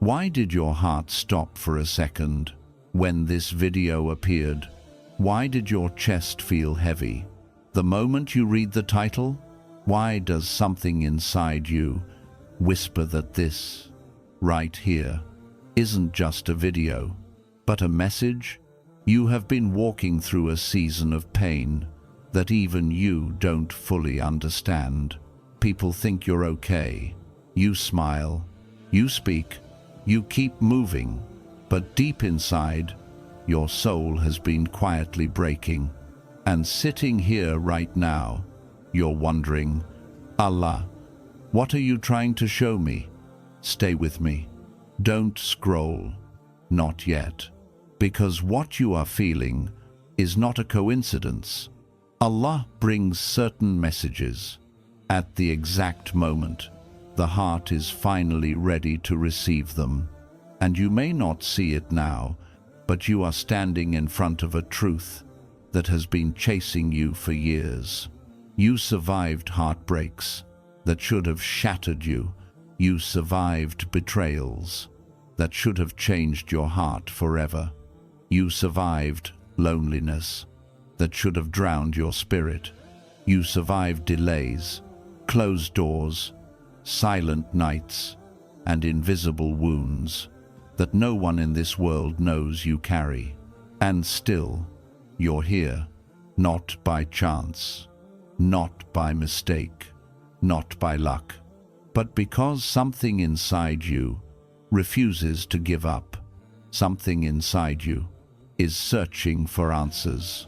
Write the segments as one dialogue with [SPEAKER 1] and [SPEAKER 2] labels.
[SPEAKER 1] Why did your heart stop for a second when this video appeared? Why did your chest feel heavy the moment you read the title? Why does something inside you whisper that this, right here, isn't just a video, but a message? You have been walking through a season of pain that even you don't fully understand. People think you're okay. You smile, you speak, you keep moving, but deep inside, your soul has been quietly breaking. And sitting here right now, you're wondering, Allah, what are you trying to show me? Stay with me. Don't scroll. Not yet. Because what you are feeling is not a coincidence. Allah brings certain messages at the exact moment the heart is finally ready to receive them. And you may not see it now, but you are standing in front of a truth that has been chasing you for years. You survived heartbreaks that should have shattered you. You survived betrayals that should have changed your heart forever. You survived loneliness that should have drowned your spirit. You survived delays, closed doors, silent nights, and invisible wounds that no one in this world knows you carry. And still, you're here, not by chance, not by mistake, not by luck, but because something inside you refuses to give up. Something inside you is searching for answers.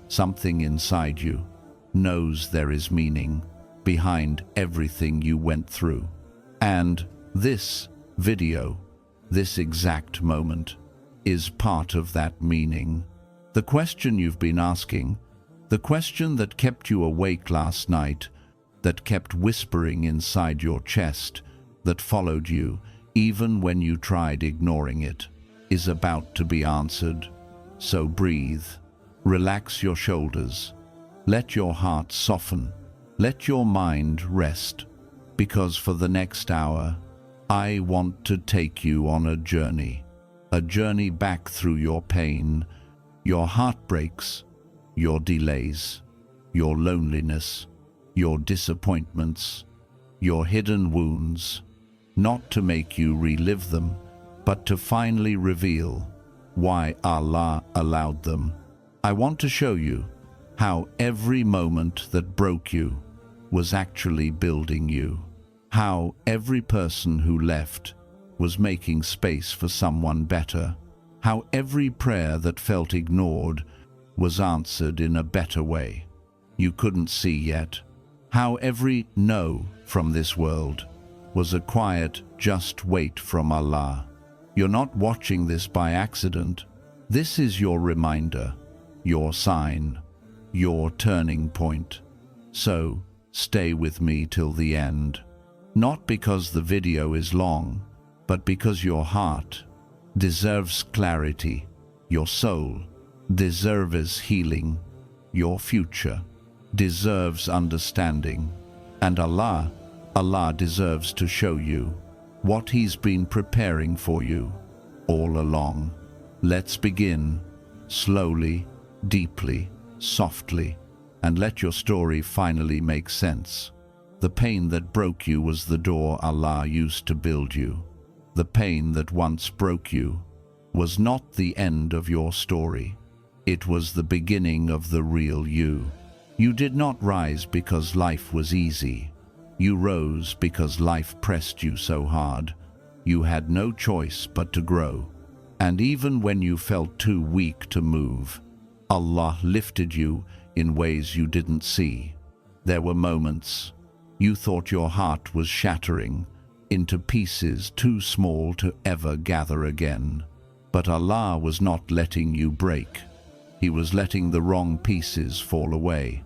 [SPEAKER 1] Something inside you knows there is meaning behind everything you went through. And this video, this exact moment, is part of that meaning. The question you've been asking, the question that kept you awake last night, that kept whispering inside your chest, that followed you even when you tried ignoring it, is about to be answered. So breathe, relax your shoulders, let your heart soften, let your mind rest, because for the next hour, I want to take you on a journey back through your pain, your heartbreaks, your delays, your loneliness, your disappointments, your hidden wounds, not to make you relive them, but to finally reveal why Allah allowed them. I want to show you how every moment that broke you was actually building you, how every person who left was making space for someone better, how every prayer that felt ignored was answered in a better way you couldn't see yet, how every no from this world was a quiet just wait from Allah. You're not watching this by accident. This is your reminder, your sign, your turning point. So stay with me till the end. Not because the video is long, but because your heart deserves clarity, your soul deserves healing, your future deserves understanding, and Allah deserves to show you what He's been preparing for you all along. Let's begin slowly, deeply, softly, and let your story finally make sense. The pain that broke you was the door Allah used to build you. The pain that once broke you was not the end of your story. It was the beginning of the real you. You did not rise because life was easy. You rose because life pressed you so hard. You had no choice but to grow. And even when you felt too weak to move, Allah lifted you in ways you didn't see. There were moments you thought your heart was shattering into pieces too small to ever gather again. But Allah was not letting you break. He was letting the wrong pieces fall away.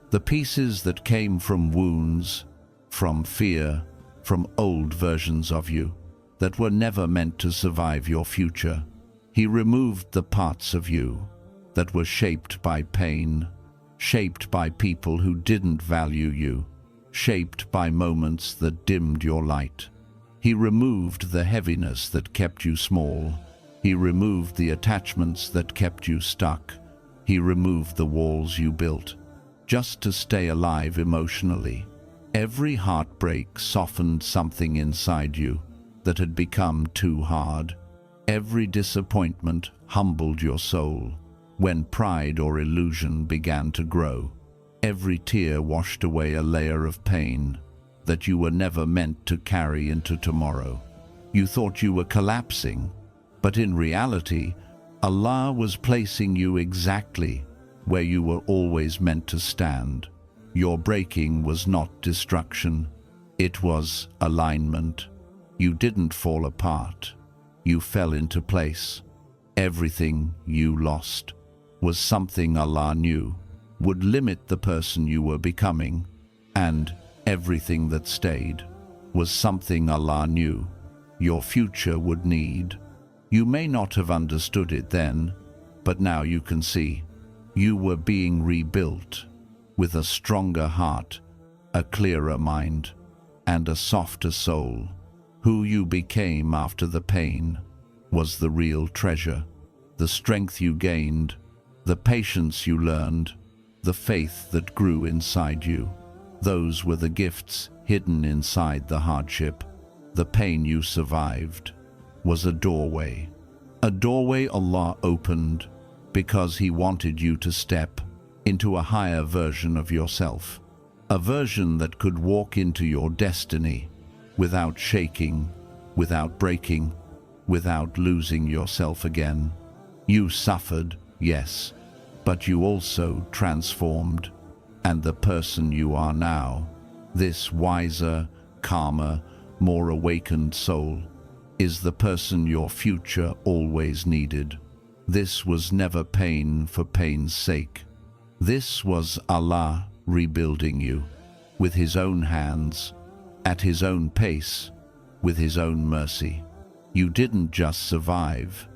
[SPEAKER 1] The pieces that came from wounds, from fear, from old versions of you that were never meant to survive your future. He removed the parts of you that were shaped by pain, shaped by people who didn't value you, shaped by moments that dimmed your light. He removed the heaviness that kept you small. He removed the attachments that kept you stuck. He removed the walls you built just to stay alive emotionally. Every heartbreak softened something inside you that had become too hard. Every disappointment humbled your soul when pride or illusion began to grow. Every tear washed away a layer of pain that you were never meant to carry into tomorrow. You thought you were collapsing, but in reality, Allah was placing you exactly where you were always meant to stand. Your breaking was not destruction, it was alignment. You didn't fall apart, you fell into place. Everything you lost was something Allah knew would limit the person you were becoming, and everything that stayed was something Allah knew your future would need. You may not have understood it then, but now you can see. You were being rebuilt with a stronger heart, a clearer mind, and a softer soul. Who you became after the pain was the real treasure. The strength you gained, the patience you learned, the faith that grew inside you. Those were the gifts hidden inside the hardship. The pain you survived was a doorway Allah opened because He wanted you to step into a higher version of yourself, a version that could walk into your destiny without shaking, without breaking, without losing yourself again. You suffered, yes, but you also transformed, and the person you are now, this wiser, calmer, more awakened soul, is the person your future always needed. This was never pain for pain's sake. This was Allah rebuilding you with His own hands, at His own pace, with His own mercy. You didn't just survive,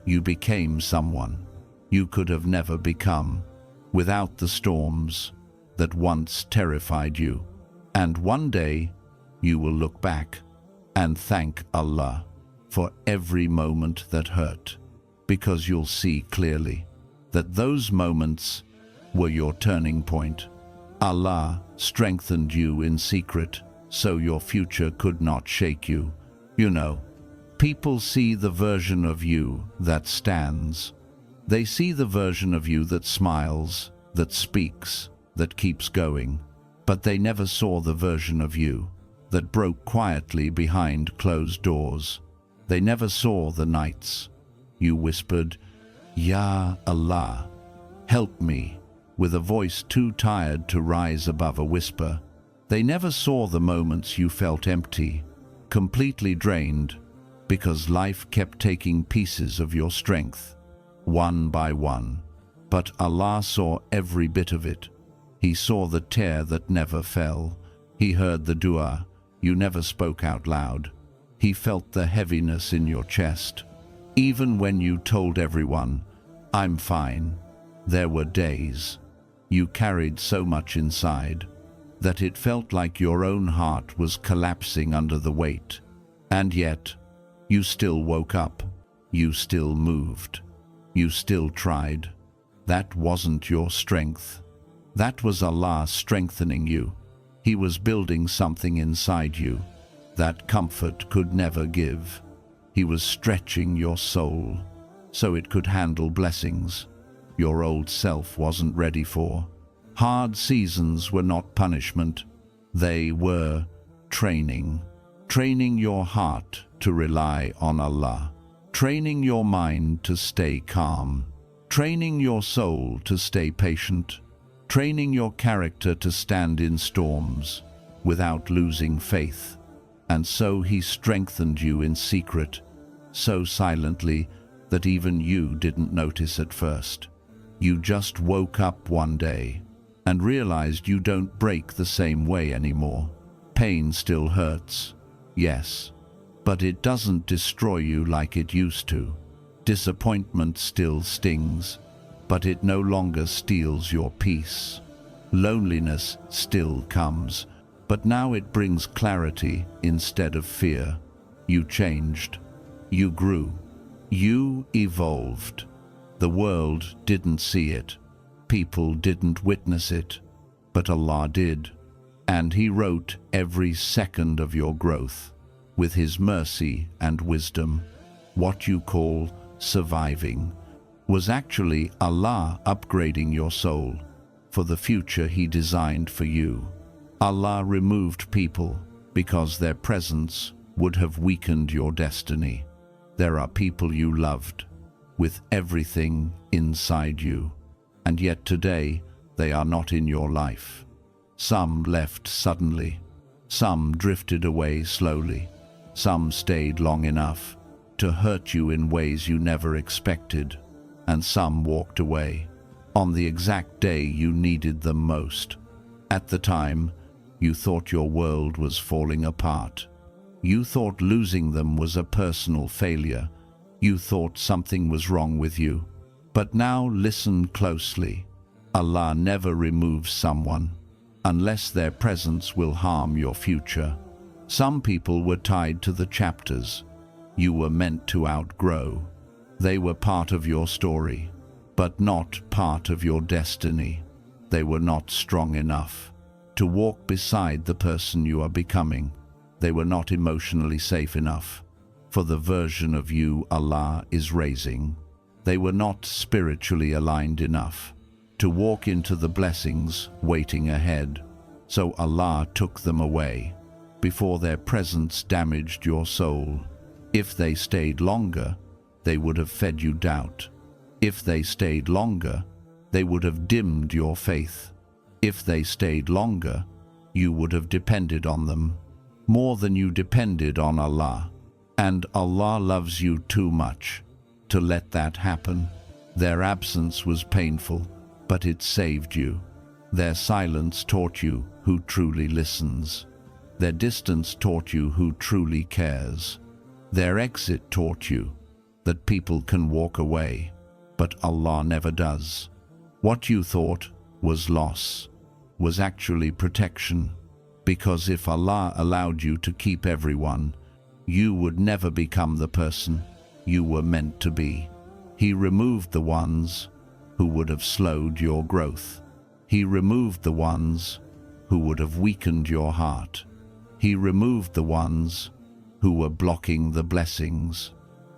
[SPEAKER 1] you became someone you could have never become without the storms that once terrified you. And one day you will look back and thank Allah for every moment that hurt, because you'll see clearly that those moments were your turning point. Allah strengthened you in secret so your future could not shake you. You know, people see the version of you that stands. They see the version of you that smiles, that speaks, that keeps going. But they never saw the version of you that broke quietly behind closed doors. They never saw the nights you whispered, "Ya Allah, help me," with a voice too tired to rise above a whisper. They never saw the moments you felt empty, completely drained, because life kept taking pieces of your strength, one by one. But Allah saw every bit of it. He saw the tear that never fell. He heard the dua you never spoke out loud. He felt the heaviness in your chest. Even when you told everyone, "I'm fine," there were days you carried so much inside that it felt like your own heart was collapsing under the weight. And yet, you still woke up. You still moved. You still tried. That wasn't your strength. That was Allah strengthening you. He was building something inside you that comfort could never give. He was stretching your soul so it could handle blessings your old self wasn't ready for. Hard seasons were not punishment. They were training. Training your heart to rely on Allah. Training your mind to stay calm. Training your soul to stay patient. Training your character to stand in storms without losing faith. And so He strengthened you in secret, so silently that even you didn't notice at first. You just woke up one day and realized you don't break the same way anymore. Pain still hurts, yes, but it doesn't destroy you like it used to. Disappointment still stings, but it no longer steals your peace. Loneliness still comes, but now it brings clarity instead of fear. You changed. You grew. You evolved. The world didn't see it. People didn't witness it. But Allah did. And He wrote every second of your growth with His mercy and wisdom. What you call surviving was actually Allah upgrading your soul for the future He designed for you. Allah removed people because their presence would have weakened your destiny. There are people you loved with everything inside you, and yet today they are not in your life. Some left suddenly, some drifted away slowly, some stayed long enough to hurt you in ways you never expected, and some walked away on the exact day you needed them most. At the time, you thought your world was falling apart. You thought losing them was a personal failure. You thought something was wrong with you. But now listen closely. Allah never removes someone unless their presence will harm your future. Some people were tied to the chapters you were meant to outgrow. They were part of your story, but not part of your destiny. They were not strong enough to walk beside the person you are becoming. They were not emotionally safe enough for the version of you Allah is raising. They were not spiritually aligned enough to walk into the blessings waiting ahead. So Allah took them away before their presence damaged your soul. If they stayed longer, they would have fed you doubt. If they stayed longer, they would have dimmed your faith. If they stayed longer, you would have depended on them more than you depended on Allah. And Allah loves you too much to let that happen. Their absence was painful, but it saved you. Their silence taught you who truly listens. Their distance taught you who truly cares. Their exit taught you that people can walk away, but Allah never does. What you thought was loss was actually protection, because if Allah allowed you to keep everyone, you would never become the person you were meant to be. He removed the ones who would have slowed your growth. He removed the ones who would have weakened your heart. He removed the ones who were blocking the blessings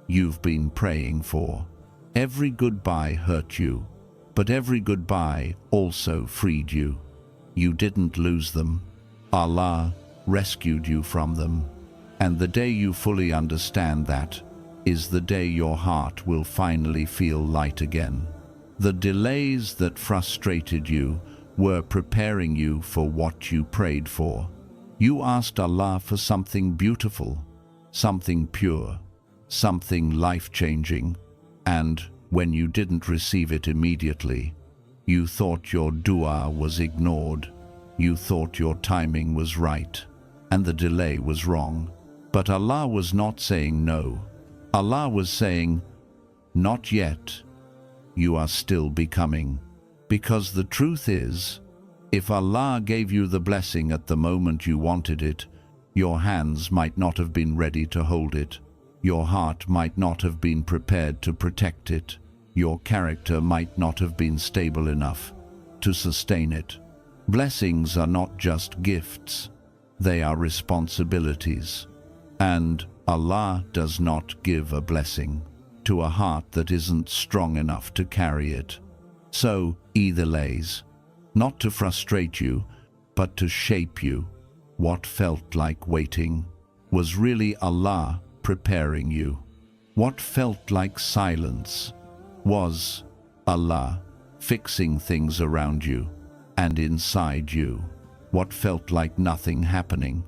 [SPEAKER 1] you've been praying for. Every goodbye hurt you, but every goodbye also freed you. You didn't lose them. Allah rescued you from them. And the day you fully understand that is the day your heart will finally feel light again. The delays that frustrated you were preparing you for what you prayed for. You asked Allah for something beautiful, something pure, something life-changing, and when you didn't receive it immediately, you thought your dua was ignored. You thought your timing was right, and the delay was wrong. But Allah was not saying no. Allah was saying, not yet. You are still becoming. Because the truth is, if Allah gave you the blessing at the moment you wanted it, your hands might not have been ready to hold it. Your heart might not have been prepared to protect it. Your character might not have been stable enough to sustain it. Blessings are not just gifts. They are responsibilities. And Allah does not give a blessing to a heart that isn't strong enough to carry it. So, either delays, not to frustrate you, but to shape you. What felt like waiting was really Allah preparing you. What felt like silence was Allah fixing things around you and inside you. What felt like nothing happening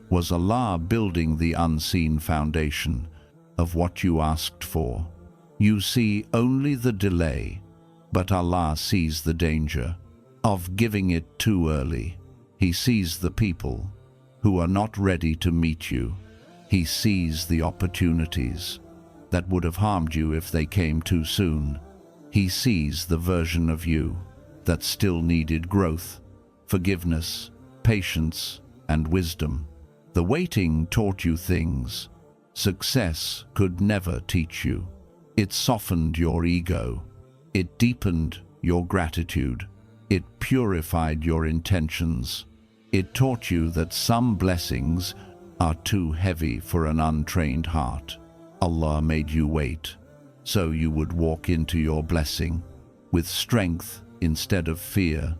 [SPEAKER 1] was Allah building the unseen foundation of what you asked for. You see only the delay, but Allah sees the danger of giving it too early. He sees the people who are not ready to meet you. He sees the opportunities that would have harmed you if they came too soon. He sees the version of you that still needed growth, forgiveness, patience, and wisdom. The waiting taught you things Success could never teach you. It softened your ego. It deepened your gratitude. It purified your intentions. It taught you that some blessings are too heavy for an untrained heart. Allah made you wait, so you would walk into your blessing with strength instead of fear,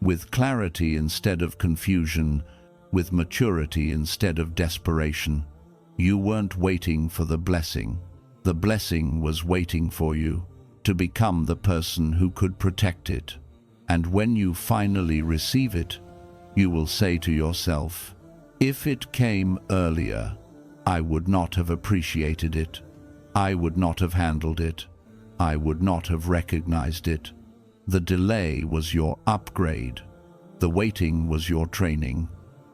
[SPEAKER 1] with clarity instead of confusion, with maturity instead of desperation. You weren't waiting for the blessing. The blessing was waiting for you to become the person who could protect it. And when you finally receive it, you will say to yourself, if it came earlier, I would not have appreciated it. I would not have handled it. I would not have recognized it. The delay was your upgrade. The waiting was your training.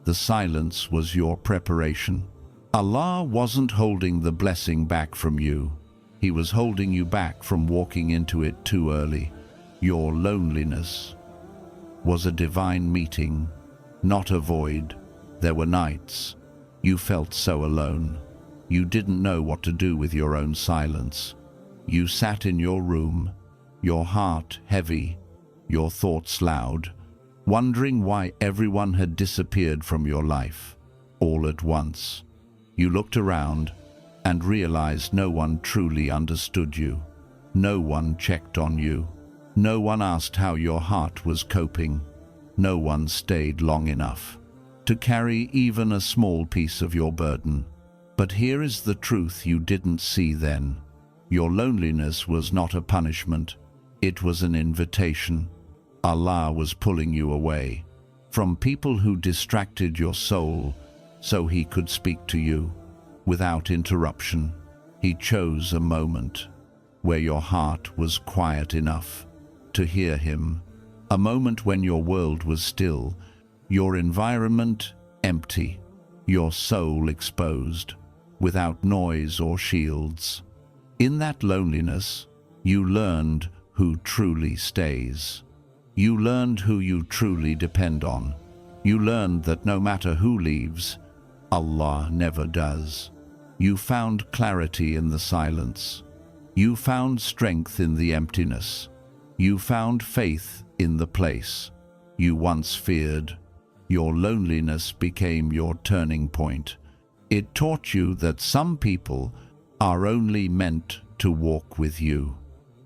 [SPEAKER 1] The silence was your preparation. Allah wasn't holding the blessing back from you. He was holding you back from walking into it too early. Your loneliness was a divine meeting, not a void. There were nights you felt so alone. You didn't know what to do with your own silence. You sat in your room, your heart heavy, your thoughts loud, wondering why everyone had disappeared from your life. All at once, you looked around and realized no one truly understood you. No one checked on you. No one asked how your heart was coping. No one stayed long enough to carry even a small piece of your burden. But here is the truth you didn't see then. Your loneliness was not a punishment. It was an invitation. Allah was pulling you away from people who distracted your soul so He could speak to you without interruption. He chose a moment where your heart was quiet enough to hear Him, a moment when your world was still, your environment empty, your soul exposed, without noise or shields. In that loneliness, you learned who truly stays. You learned who you truly depend on. You learned that no matter who leaves, Allah never does. You found clarity in the silence. You found strength in the emptiness. You found faith in the place you once feared. Your loneliness became your turning point. It taught you that some people are only meant to walk with you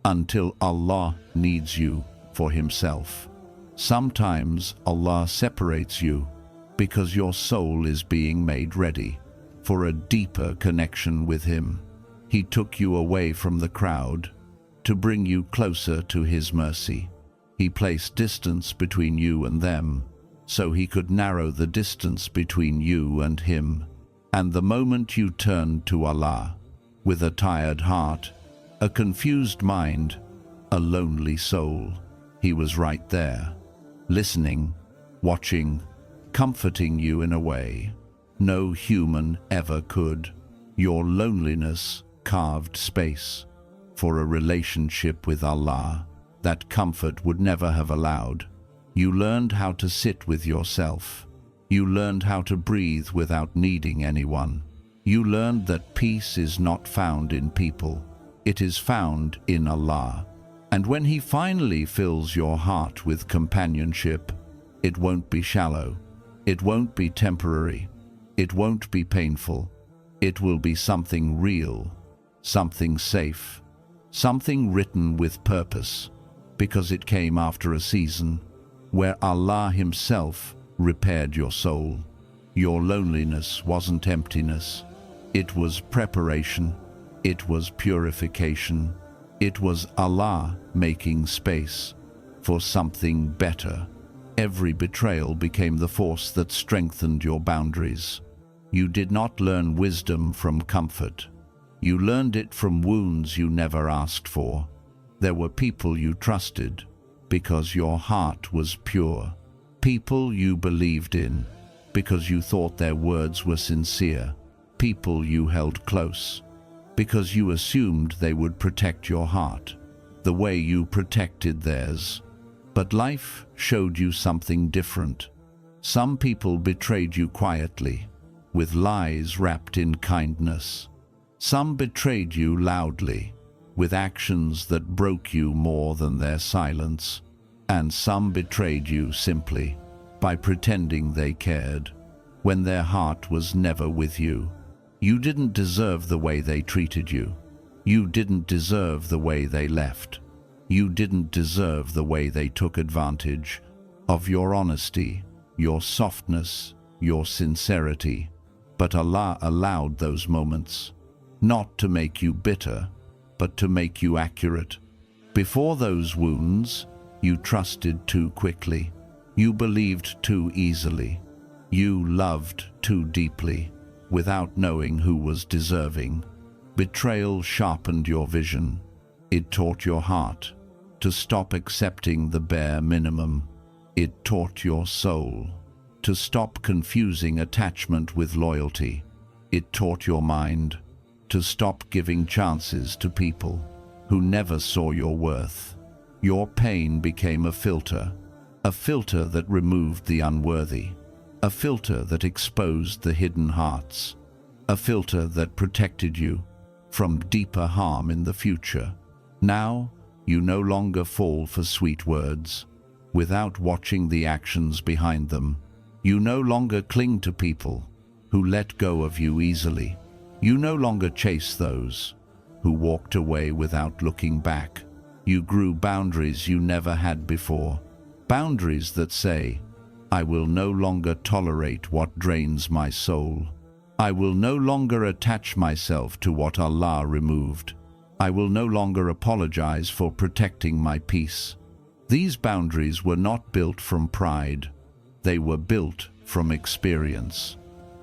[SPEAKER 1] until Allah needs you for Himself. Sometimes Allah separates you because your soul is being made ready for a deeper connection with Him. He took you away from the crowd to bring you closer to His mercy. He placed distance between you and them so He could narrow the distance between you and Him. And the moment you turned to Allah with a tired heart, a confused mind, a lonely soul, He was right there, listening, watching, comforting you in a way no human ever could. Your loneliness carved space for a relationship with Allah that comfort would never have allowed. You learned how to sit with yourself. You learned how to breathe without needing anyone. You learned that peace is not found in people. It is found in Allah. And when He finally fills your heart with companionship, it won't be shallow. It won't be temporary. It won't be painful. It will be something real, something safe, something written with purpose, because it came after a season where Allah Himself repaired your soul. Your loneliness wasn't emptiness. It was preparation. It was purification. It was Allah making space for something better. Every betrayal became the force that strengthened your boundaries. You did not learn wisdom from comfort. You learned it from wounds you never asked for. There were people you trusted because your heart was pure. People you believed in because you thought their words were sincere. People you held close because you assumed they would protect your heart the way you protected theirs. But life showed you something different. Some people betrayed you quietly, with lies wrapped in kindness. Some betrayed you loudly, with actions that broke you more than their silence, and some betrayed you simply by pretending they cared, when their heart was never with you. You didn't deserve the way they treated you. You didn't deserve the way they left. You didn't deserve the way they took advantage of your honesty, your softness, your sincerity. But Allah allowed those moments, not to make you bitter, but to make you accurate. Before those wounds, you trusted too quickly. You believed too easily. You loved too deeply, without knowing who was deserving. Betrayal sharpened your vision. It taught your heart to stop accepting the bare minimum. It taught your soul to stop confusing attachment with loyalty. It taught your mind to stop giving chances to people who never saw your worth. Your pain became a filter that removed the unworthy, a filter that exposed the hidden hearts, a filter that protected you from deeper harm in the future. Now, you no longer fall for sweet words without watching the actions behind them. You no longer cling to people who let go of you easily. You no longer chase those who walked away without looking back. You grew boundaries you never had before. Boundaries that say, I will no longer tolerate what drains my soul. I will no longer attach myself to what Allah removed. I will no longer apologize for protecting my peace. These boundaries were not built from pride. They were built from experience.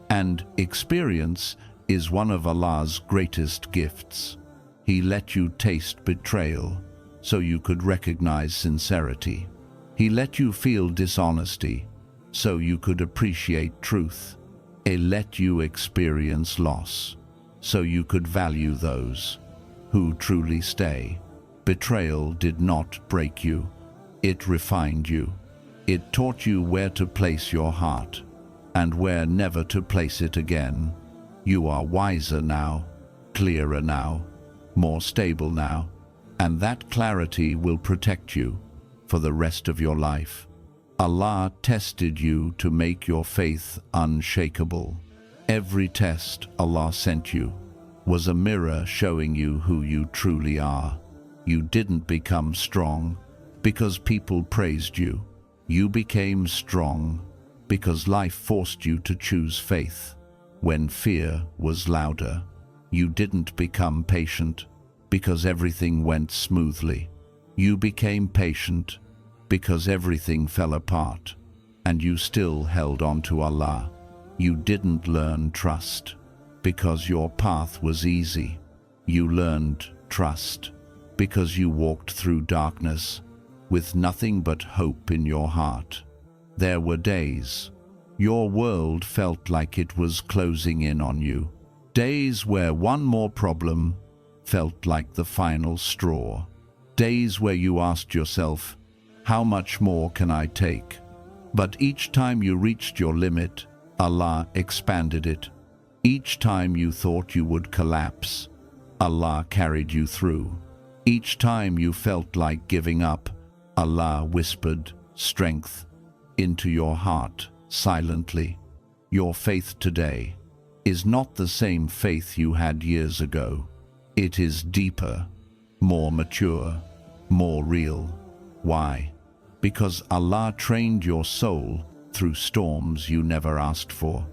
[SPEAKER 1] And experience is one of Allah's greatest gifts. He let you taste betrayal so you could recognize sincerity. He let you feel dishonesty so you could appreciate truth. He let you experience loss so you could value those who truly stay. Betrayal did not break you. It refined you. It taught you where to place your heart and where never to place it again. You are wiser now, clearer now, more stable now, and that clarity will protect you for the rest of your life. Allah tested you to make your faith unshakable. Every test Allah sent you was a mirror showing you who you truly are. You didn't become strong because people praised you. You became strong because life forced you to choose faith when fear was louder. You didn't become patient because everything went smoothly. You became patient because everything fell apart, and you still held on to Allah. You didn't learn trust because your path was easy. You learned trust because you walked through darkness with nothing but hope in your heart. There were days your world felt like it was closing in on you. Days where one more problem felt like the final straw. Days where you asked yourself, how much more can I take? But each time you reached your limit, Allah expanded it. Each time you thought you would collapse, Allah carried you through. Each time you felt like giving up, Allah whispered strength into your heart silently. Your faith today is not the same faith you had years ago. It is deeper, more mature, more real. Why? Because Allah trained your soul through storms you never asked for.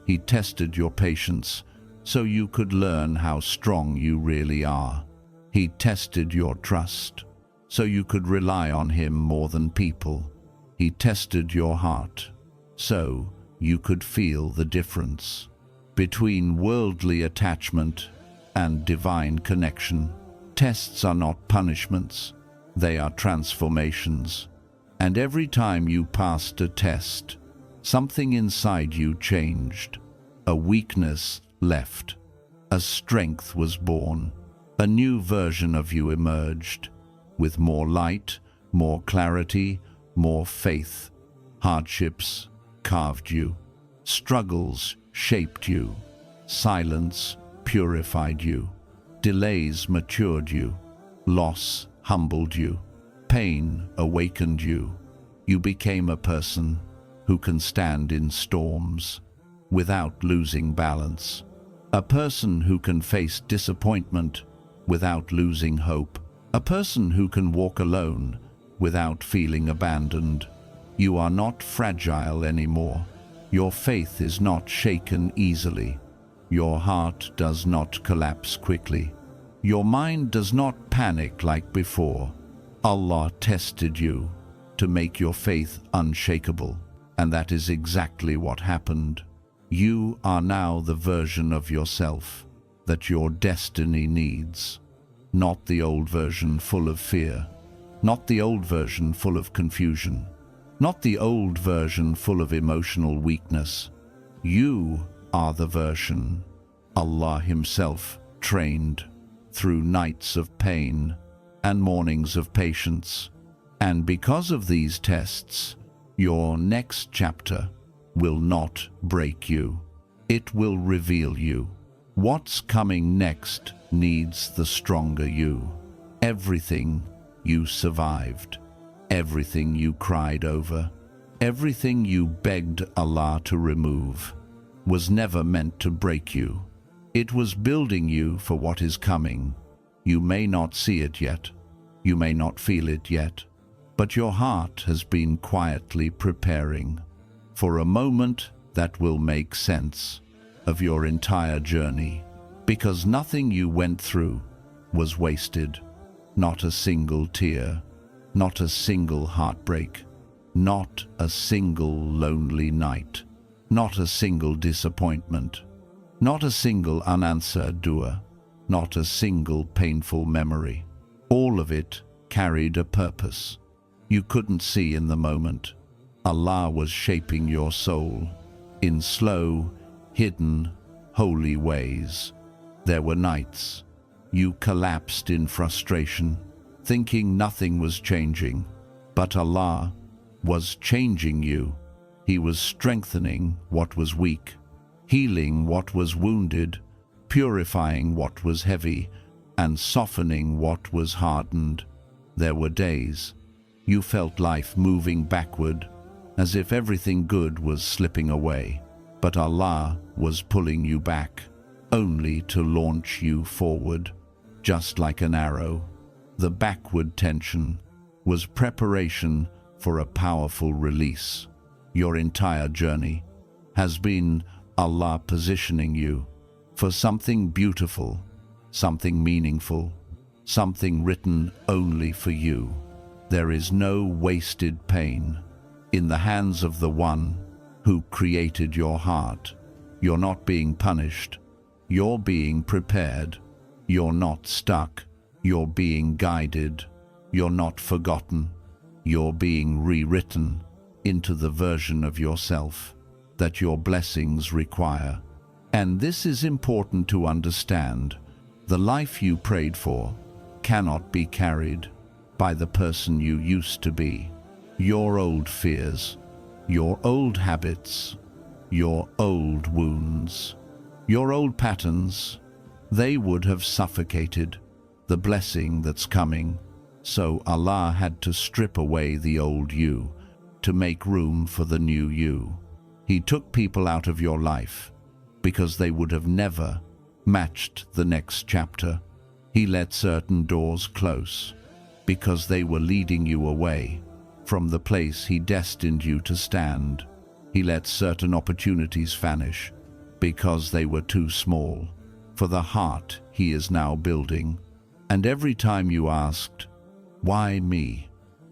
[SPEAKER 1] He tested your patience so you could learn how strong you really are. He tested your trust so you could rely on Him more than people. He tested your heart so you could feel the difference between worldly attachment and divine connection. Tests are not punishments, they are transformations. And every time you passed a test, something inside you changed. A weakness left. A strength was born. A new version of you emerged, with more light, more clarity, more faith. Hardships carved you. Struggles shaped you. Silence purified you. Delays matured you. Loss humbled you. Pain awakened you. You became a person who can stand in storms without losing balance. A person who can face disappointment without losing hope. A person who can walk alone without feeling abandoned. You are not fragile anymore. Your faith is not shaken easily. Your heart does not collapse quickly. Your mind does not panic like before. Allah tested you to make your faith unshakable, and that is exactly what happened. You are now the version of yourself that your destiny needs, not the old version full of fear, not the old version full of confusion, not the old version full of emotional weakness. You are the version Allah Himself trained through nights of pain and mornings of patience. And because of these tests, your next chapter will not break you. It will reveal you. What's coming next needs the stronger you. Everything you survived, everything you cried over, everything you begged Allah to remove, was never meant to break you. It was building you for what is coming. You may not see it yet, you may not feel it yet, but your heart has been quietly preparing for a moment that will make sense of your entire journey, because nothing you went through was wasted. Not a single tear, not a single heartbreak, not a single lonely night, not a single disappointment, not a single unanswered dua, not a single painful memory. All of it carried a purpose you couldn't see in the moment. Allah was shaping your soul in slow, hidden, holy ways. There were nights you collapsed in frustration, thinking nothing was changing, but Allah was changing you. He was strengthening what was weak, healing what was wounded, purifying what was heavy, and softening what was hardened. There were days you felt life moving backward, as if everything good was slipping away, but Allah was pulling you back, only to launch you forward, just like an arrow. The backward tension was preparation for a powerful release. Your entire journey has been Allah positioning you for something beautiful, something meaningful, something written only for you. There is no wasted pain. In the hands of the One who created your heart, you're not being punished. You're being prepared. You're not stuck. You're being guided. You're not forgotten. You're being rewritten into the version of yourself that your blessings require. And this is important to understand. The life you prayed for cannot be carried by the person you used to be. Your old fears, your old habits, your old wounds, your old patterns, they would have suffocated the blessing that's coming. So Allah had to strip away the old you to make room for the new you. He took people out of your life because they would have never matched the next chapter. He let certain doors close because they were leading you away from the place He destined you to stand. He let certain opportunities vanish because they were too small for the heart He is now building. And every time you asked, "Why me?"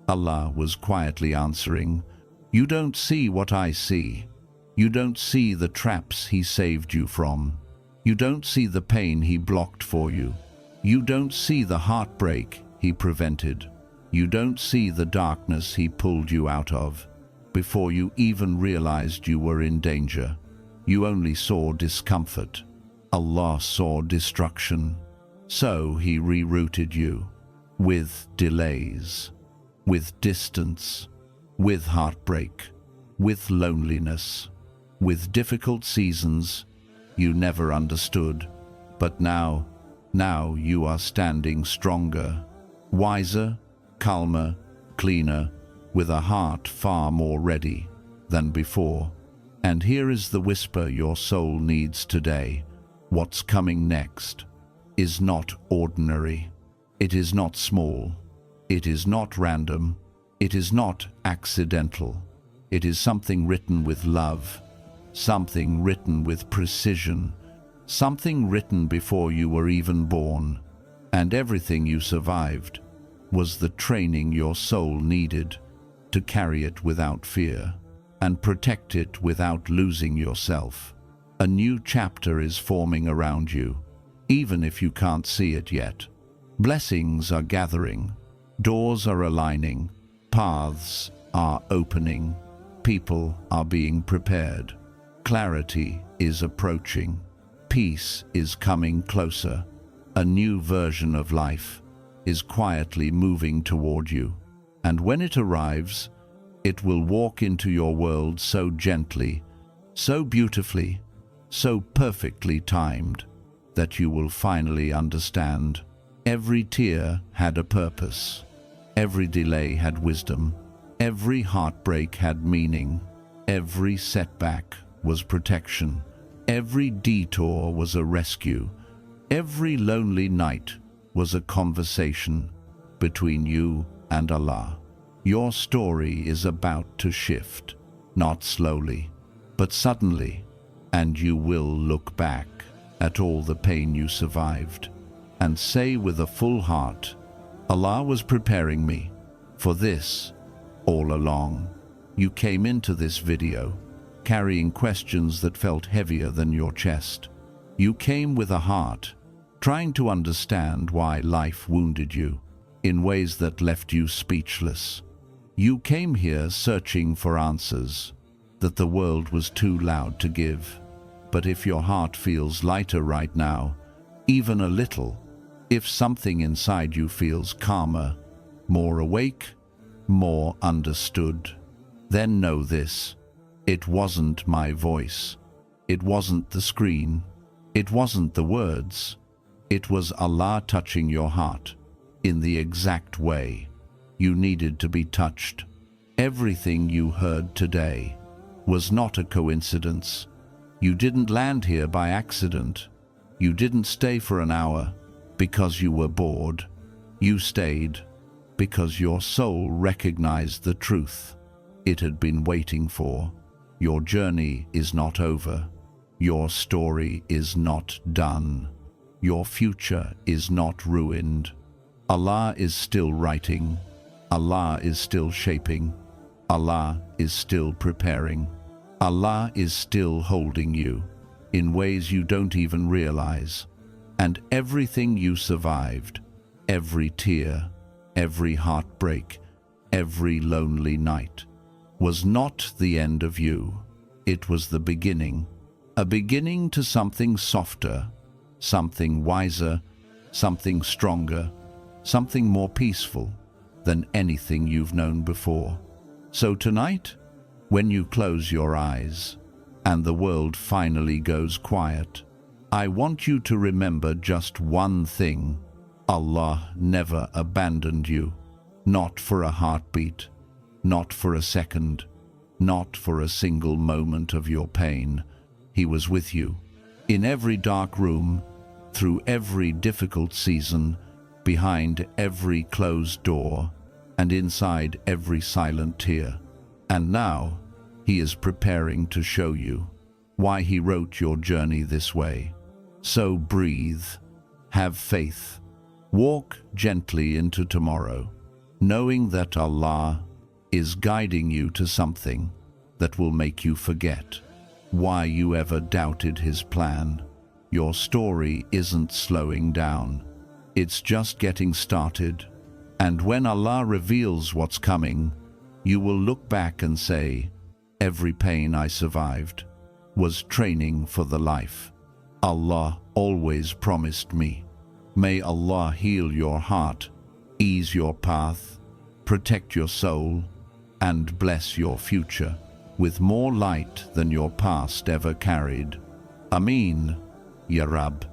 [SPEAKER 1] Allah was quietly answering, "You don't see what I see. You don't see the traps He saved you from. You don't see the pain He blocked for you. You don't see the heartbreak He prevented. You don't see the darkness He pulled you out of before you even realized you were in danger. You only saw discomfort. Allah saw destruction. So He rerouted you with delays, with distance, with heartbreak, with loneliness, with difficult seasons you never understood. But now you are standing stronger, wiser, calmer, cleaner, with a heart far more ready than before. And here is the whisper your soul needs today. What's coming next is not ordinary. It is not small. It is not random. It is not accidental. It is something written with love, something written with precision, something written before you were even born. And everything you survived was the training your soul needed to carry it without fear and protect it without losing yourself. A new chapter is forming around you, even if you can't see it yet. Blessings are gathering, doors are aligning, paths are opening, people are being prepared, clarity is approaching, peace is coming closer, a new version of life is quietly moving toward you. And when it arrives, it will walk into your world so gently, so beautifully, so perfectly timed, that you will finally understand. Every tear had a purpose. Every delay had wisdom. Every heartbreak had meaning. Every setback was protection. Every detour was a rescue. Every lonely night was a conversation between you and Allah. Your story is about to shift, not slowly, but suddenly, and you will look back at all the pain you survived and say with a full heart, Allah was preparing me for this all along. You came into this video carrying questions that felt heavier than your chest. You came with a heart trying to understand why life wounded you in ways that left you speechless. You came here searching for answers that the world was too loud to give. But if your heart feels lighter right now, even a little, if something inside you feels calmer, more awake, more understood, then know this: it wasn't my voice, it wasn't the screen, it wasn't the words, it was Allah touching your heart in the exact way you needed to be touched. Everything you heard today was not a coincidence. You didn't land here by accident. You didn't stay for an hour because you were bored. You stayed because your soul recognized the truth it had been waiting for. Your journey is not over. Your story is not done. Your future is not ruined. Allah is still writing. Allah is still shaping. Allah is still preparing. Allah is still holding you in ways you don't even realize. And everything you survived, every tear, every heartbreak, every lonely night, was not the end of you. It was the beginning. A beginning to something softer, something wiser, something stronger, something more peaceful than anything you've known before. So tonight, when you close your eyes and the world finally goes quiet, I want you to remember just one thing: Allah never abandoned you. Not for a heartbeat, not for a second, not for a single moment of your pain. He was with you in every dark room, through every difficult season, behind every closed door, and inside every silent tear. And now, He is preparing to show you why He wrote your journey this way. So breathe, have faith, walk gently into tomorrow, knowing that Allah is guiding you to something that will make you forget why you ever doubted His plan. Your story isn't slowing down. It's just getting started. And when Allah reveals what's coming, you will look back and say, every pain I survived was training for the life Allah always promised me. May Allah heal your heart, ease your path, protect your soul, and bless your future with more light than your past ever carried. Ameen, Ya Rab.